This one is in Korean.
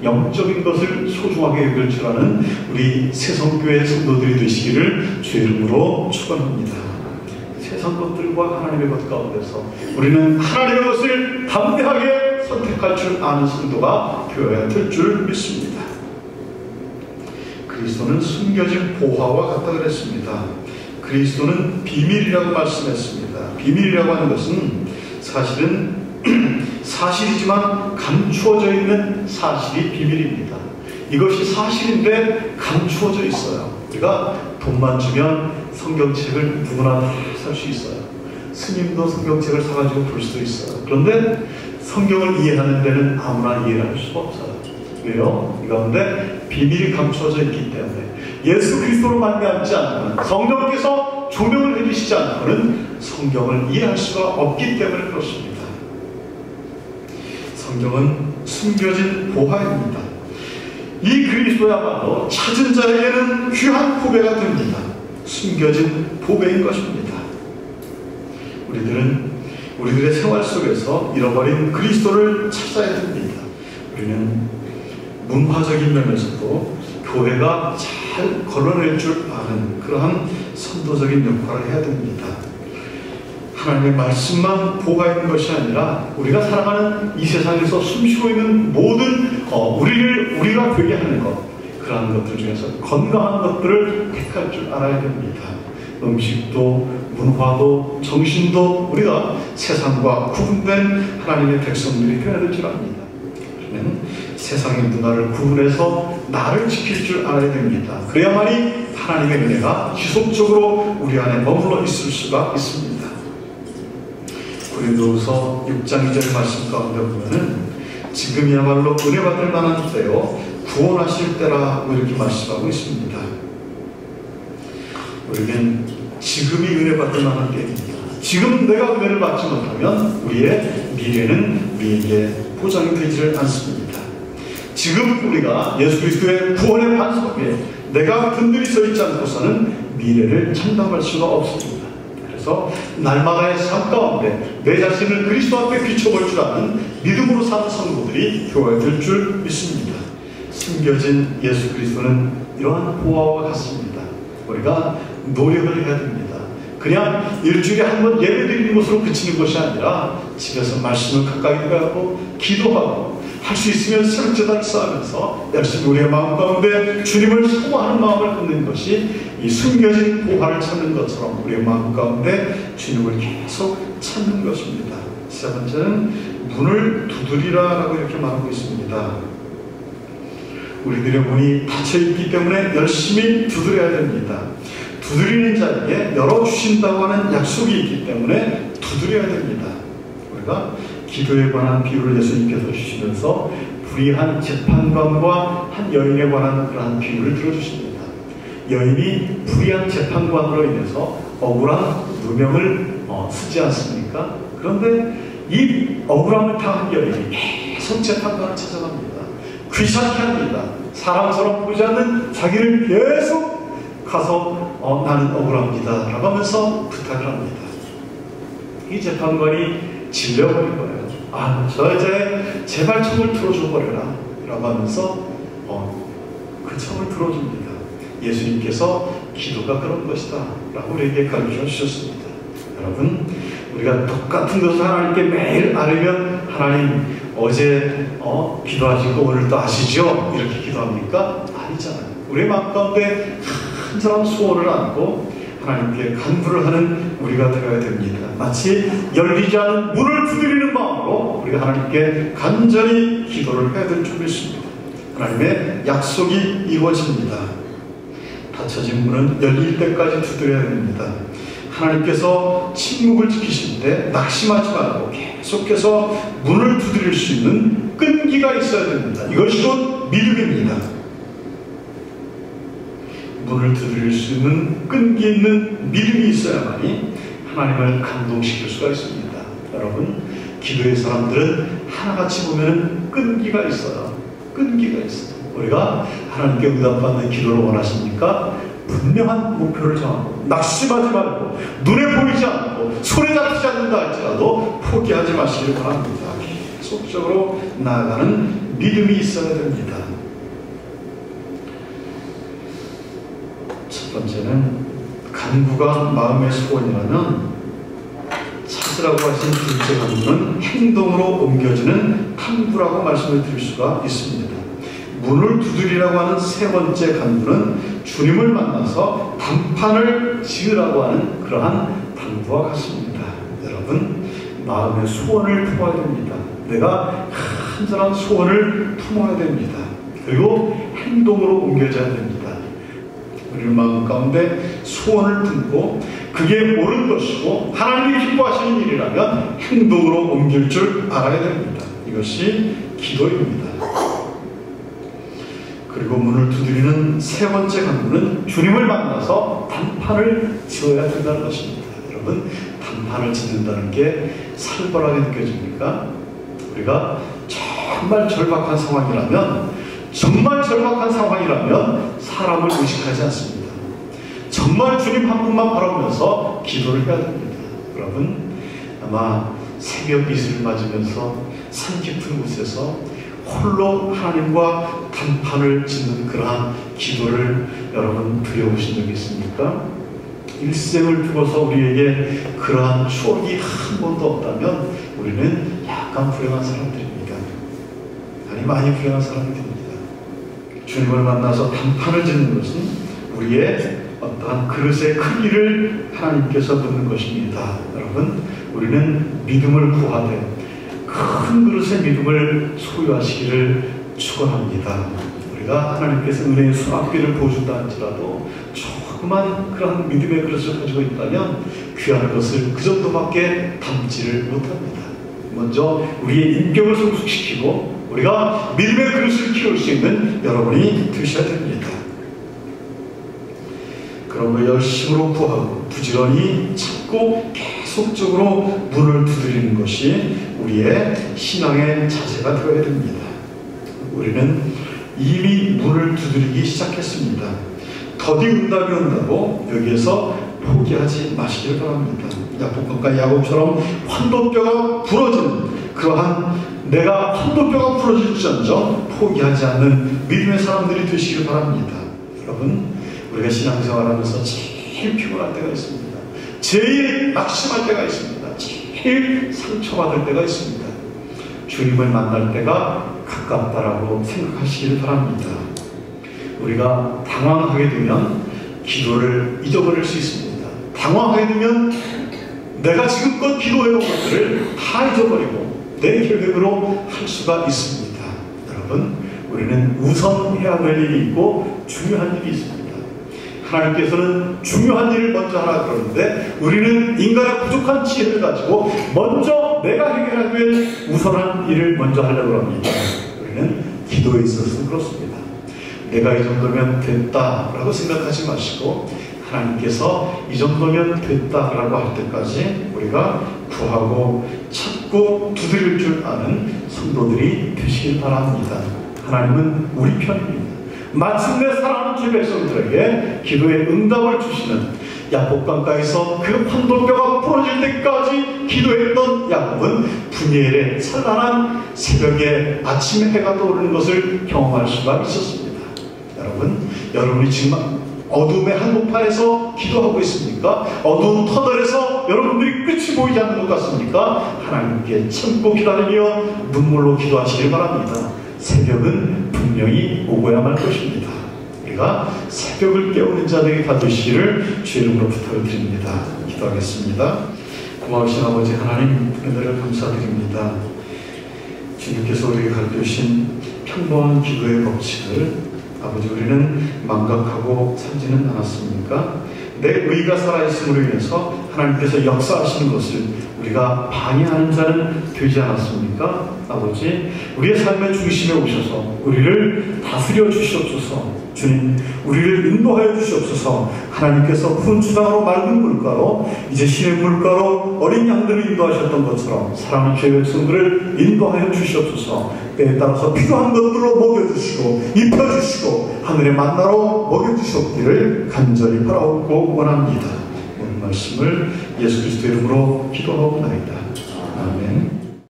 영적인 것을 소중하게 여길 줄 아는 우리 새성교회 성도들이 되시기를 주의 이름으로 축원합니다. 세상 것들과 하나님의 것 가운데서 우리는 하나님의 것을 담대하게 선택할 줄 아는 성도가 되어야 될 줄 믿습니다. 그리스도는 숨겨진 보화와 같다 그랬습니다. 그리스도는 비밀이라고 말씀했습니다. 비밀이라고 하는 것은 사실은 사실이지만 감추어져 있는 사실이 비밀입니다. 이것이 사실인데 감추어져 있어요. 우리가 돈만 주면 성경책을 누구나 다 살 수 있어요. 스님도 성경책을 사가지고 볼 수도 있어요. 그런데 성경을 이해하는 데는 아무나 이해를 할 수가 없어요. 왜요? 이 가운데 비밀이 감추어져 있기 때문에 예수 그리스도로 말미암지 않고는 성령께서 조명을 해주시지 않고는 성경을 이해할 수가 없기 때문에 그렇습니다. 성경은 숨겨진 보화입니다. 이 그리스도야말로 찾은 자에게는 귀한 보배가 됩니다. 숨겨진 보배인 것입니다. 우리들의 생활 속에서 잃어버린 그리스도를 찾아야 됩니다. 우리는 문화적인 면에서도 교회가 잘 걸러낼 줄 아는 그러한 선도적인 역할을 해야 됩니다. 하나님의 말씀만 보가 있는 것이 아니라 우리가 살아가는 이 세상에서 숨쉬고 있는 모든 우리가 되게 하는 것, 그러한 것들 중에서 건강한 것들을 택할 줄 알아야 됩니다. 음식도 문화도 정신도 우리가 세상과 구분된 하나님의 백성들이 되어야 될 줄 압니다. 우리는 세상의 문화를 구분해서 나를 지킬 줄 알아야 됩니다. 그래야만이 하나님의 은혜가 지속적으로 우리 안에 머물러 있을 수가 있습니다. 고린도후서 6장 2절 말씀 가운데 보면은 지금이야말로 은혜 받을 만한 때요 구원하실 때라고 이렇게 말씀하고 있습니다. 우리는 지금이 은혜 받을 만한 때입니다. 지금 내가 은혜를 받지 못하면 우리의 미래는 우리에게 보장이 되지를 않습니다. 지금 우리가 예수 그리스도의 구원의 반석에 내가 든든히 서 있지 않고서는 미래를 장담할 수가 없습니다. 그래서 날마다의 삶 가운데 내 자신을 그리스도 앞에 비춰볼 줄 아는 믿음으로 사는 성도들이 되어야 될 줄 믿습니다. 숨겨진 예수 그리스도는 이러한 보화와 같습니다. 우리가 노력을 해야 됩니다. 그냥 일주일에 한 번 예배 드리는 것으로 그치는 것이 아니라 집에서 말씀을 가까이 하고 기도하고 할 수 있으면 새벽제단 쌓으면서 열심히 우리의 마음 가운데 주님을 사모하는 마음을 갖는 것이 이 숨겨진 보화를 찾는 것처럼 우리의 마음 가운데 주님을 계속 찾는 것입니다. 세 번째는 문을 두드리라라고 이렇게 말하고 있습니다. 우리들의 문이 닫혀있기 때문에 열심히 두드려야 됩니다. 두드리는 자에게 열어주신다고 하는 약속이 있기 때문에 두드려야 됩니다. 우리가 기도에 관한 비유를 예수님께서 주시면서 불의한 재판관과 한 여인에 관한 그러한 비유를 들어주십니다. 여인이 불의한 재판관으로 인해서 억울한 누명을 쓰지 않습니까? 그런데 이 억울함을 당한 여인이 계속 재판관을 찾아갑니다. 귀찮게 합니다. 사람처럼 보지 않는 자기를 계속 가서 나는 억울합니다 라고 하면서 부탁을 합니다. 이 재판관이 질려버린 거예요. 저 여자의 제발 청을 들어줘 버려라 라고 하면서 그 청을 들어줍니다. 예수님께서 기도가 그런 것이다 라고 우리에게 가르쳐 주셨습니다. 여러분, 우리가 똑같은 것을 하나님께 매일 아뢰면 하나님 어제 기도하시고 오늘 또 아시죠? 이렇게 기도합니까? 아니잖아요. 우리의 마음 가운데 간절한 소원을 안고 하나님께 간구를 하는 우리가 되어야 됩니다. 마치 열리지 않은 문을 두드리는 마음으로 우리가 하나님께 간절히 기도를 해야 될 줄 믿습니다. 하나님의 약속이 이루어집니다. 닫혀진 문은 열릴 때까지 두드려야 됩니다. 하나님께서 침묵을 지키실 때 낙심하지 말고 계속해서 문을 두드릴 수 있는 끈기가 있어야 됩니다. 이것이 곧 믿음입니다. 문을 두드릴 수 있는 끈기 있는 믿음이 있어야만이 하나님을 감동시킬 수가 있습니다. 여러분, 기도의 사람들은 하나같이 보면 끈기가 있어요. 끈기가 있어요. 우리가 하나님께 응답받는 기도를 원하십니까? 분명한 목표를 정하고 낙심하지 말고 눈에 보이지 않고 손에 잡히지 않는다 할지라도 포기하지 마시길 바랍니다. 계속적으로 나아가는 믿음이 있어야 됩니다. 첫 번째는 간구가 마음의 소원이라면, 찾으라고 하신 둘째 간구는 행동으로 옮겨지는 탐구라고 말씀을 드릴 수가 있습니다. 문을 두드리라고 하는 세 번째 간구는 주님을 만나서 단판을 지으라고 하는 그러한 당부와 같습니다. 여러분, 마음의 소원을 품어야 됩니다. 내가 간절한 소원을 품어야 됩니다. 그리고 행동으로 옮겨져야 됩니다. 우리는 마음 가운데 소원을 품고 그게 옳은 것이고 하나님이 기뻐하시는 일이라면 행동으로 옮길 줄 알아야 됩니다. 이것이 기도입니다. 그리고 문을 두드리는 세 번째 간구는 주님을 만나서 단판을 지어야 된다는 것입니다. 여러분, 단판을 짓는다는 게 살벌하게 느껴집니까? 우리가 정말 절박한 상황이라면 사람을 의식하지 않습니다. 정말 주님 한 분만 바라보면서 기도를 해야 됩니다. 여러분, 아마 새벽 이슬을 맞으면서 산 깊은 곳에서 홀로 하나님과 단판을 짓는 그러한 기도를 여러분 드려보신 적이 있습니까? 일생을 두고서 우리에게 그러한 추억이 한 번도 없다면 우리는 약간 불행한 사람들입니다. 아니, 많이 불행한 사람이 됩니다. 주님을 만나서 단판을 짓는 것은 우리의 어떠한 그릇의 크기를 하나님께서 묻는 것입니다. 여러분, 우리는 믿음을 구하되 큰 그릇의 믿음을 소유하시기를 축원합니다. 우리가 하나님께서 은혜의 수확비를 보여준다 할지라도 조그만 그런 믿음의 그릇을 가지고 있다면 귀한 것을 그 정도밖에 담지를 못합니다. 먼저 우리의 인격을 성숙시키고 우리가 믿음의 그릇을 키울 수 있는 여러분이 되셔야 됩니다. 그런 거 열심으로 구하고 부지런히 찾고 계속적으로 문을 두드리는 것이 우리의 신앙의 자세가 되어야 됩니다. 우리는 이미 문을 두드리기 시작했습니다. 더디 응답이 온다고 여기에서 포기하지 마시길 바랍니다. 야복강과 야곱처럼 환도뼈가 부러지는 그러한 내가 환도뼈가 부러질지언정 포기하지 않는 믿음의 사람들이 되시길 바랍니다. 여러분, 우리가 신앙생활하면서 제일 피곤할 때가 있습니다. 제일 낙심할 때가 있습니다. 제일 상처받을 때가 있습니다. 주님을 만날 때가 가깝다라고 생각하시길 바랍니다. 우리가 당황하게 되면 기도를 잊어버릴 수 있습니다. 당황하게 되면 내가 지금껏 기도해온 것들을 다 잊어버리고 내 계획으로 할 수가 있습니다. 여러분, 우리는 우선 해야 될 일이 있고 중요한 일이 있습니다. 하나님께서는 중요한 일을 먼저 하라 그러는데 우리는 인간의 부족한 지혜를 가지고 먼저 내가 해결해야 될 우선한 일을 먼저 하려고 합니다. 우리는 기도에 있어서는 그렇습니다. 내가 이 정도면 됐다라고 생각하지 마시고 하나님께서 이 정도면 됐다라고 할 때까지 우리가 구하고 찾고 두드릴 줄 아는 성도들이 되시길 바랍니다. 하나님은 우리 편입니다. 마침내 사랑하는 주 백성들에게 기도의 응답을 주시는 야복강가에서 그 환도뼈가 부러질 때까지 기도했던 야곱은 분이엘의 찬란한 새벽에 아침 해가 떠오르는 것을 경험할 수가 있었습니다. 여러분이 지금 어둠의 한복판에서 기도하고 있습니까? 어두운 터널에서 여러분들이 끝이 보이지 않는 것 같습니까? 하나님께 참고 기다리며 눈물로 기도하시길 바랍니다. 새벽은 분명히 오고야 말 것입니다. 우리가 새벽을 깨우는 자들이 다 되시기를 주의 이름으로 부탁을 드립니다. 기도하겠습니다. 고마우신 아버지 하나님, 은혜를 감사드립니다. 주님께서 우리에게 가르쳐주신 평범한 기도의 법칙을 아버지 우리는 망각하고 살지는 않았습니까? 내 의가 살아있음으로 인해서 하나님께서 역사하시는 것을 우리가 방해하는 자는 되지 않았습니까? 아버지, 우리의 삶의 중심에 오셔서 우리를 다스려 주시옵소서. 주님, 우리를 인도하여 주시옵소서. 하나님께서 푸른 주당으로 맑은 물가로 이제 신의 물가로 어린 양들을 인도하셨던 것처럼 사랑하는 죄의 백성들을 인도하여 주시옵소서. 때에 따라서 필요한 것들로 먹여주시고 입혀주시고 하늘의 만나로 먹여주시옵기를 간절히 바라옵고 원합니다. 오늘 말씀을 예수 그리스도의 이름으로 기도하옵나이다. 아멘.